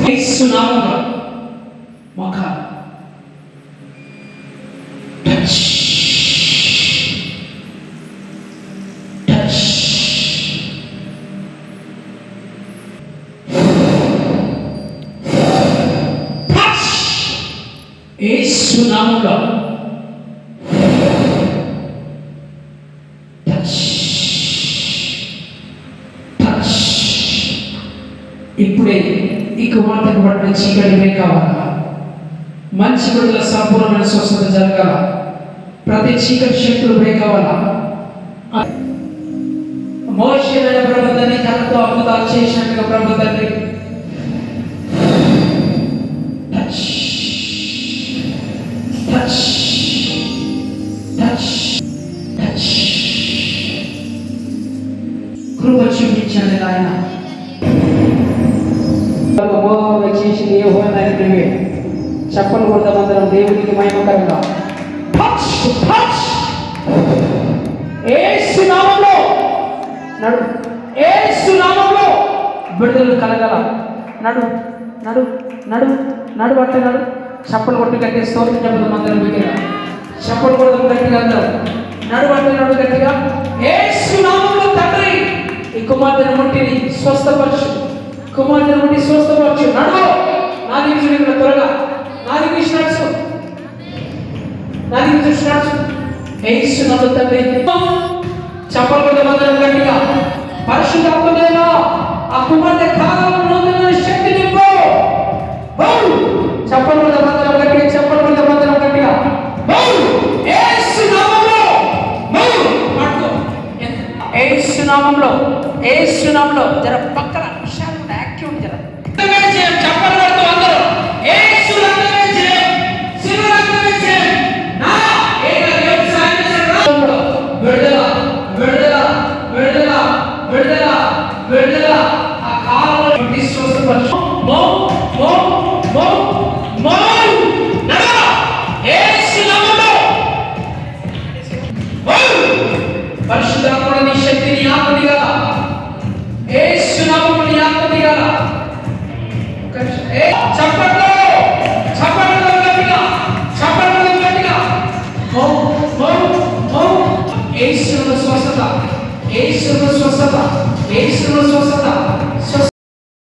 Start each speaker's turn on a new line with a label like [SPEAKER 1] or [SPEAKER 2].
[SPEAKER 1] యేసు నామములో మోకాలు touch touch touch యేసు నామములో టచ్ టచ్. ఇప్పుడే ఈ కుమార్తెకు పట్టిన చీకటి బ్రేక్ కావాలా? మంచి విడుదల సంపూర్ణమైన స్వస్థత జరగాల. ప్రతి చీకటి శక్తులు బ్రేక్ అవ్వాలా? మోషేమైన ప్రభుత్వాన్ని కళ్ళతో అద్భుతాలు చేసినట్టుగా ప్రభుత్వాన్ని టచ్ టచ్ టచ్ టచ్. కృప చూపించండి నాయన. చేసింది ఏ హోదాన్ని చెప్పలు కొడదామందరం దేవునికి మహిమకరంగా. టచ్ టచ్ యేసు నామములో నడు, యేసు నామములో విడుదల కలగల. నడు నడు నడు నడు అంటే నడు. చెప్పలు కొట్టి గట్టిగా స్తోత్రం చెప్తాం అందరం గట్టిగా. చెప్పలు కొడదాం గట్టిగా అందరం. నడు అంటే నడు గట్టిగా. యేసు నామములో తండ్రి ఈ కుమార్తెను ముట్టిని స్వస్థపరచు, కుమార్తెను ముట్టి స్వస్థపరచు. నడు నా దగ్గర త్వరగా నా దగ్గర నడుచు, నా దగ్గర నడుచు. యేసు నామములో తండ్రి చెప్పలు కొడదాం అందరం గట్టిగా. పరిశుద్ధాత్మ దేవా ఆ కుమార్తె కాలం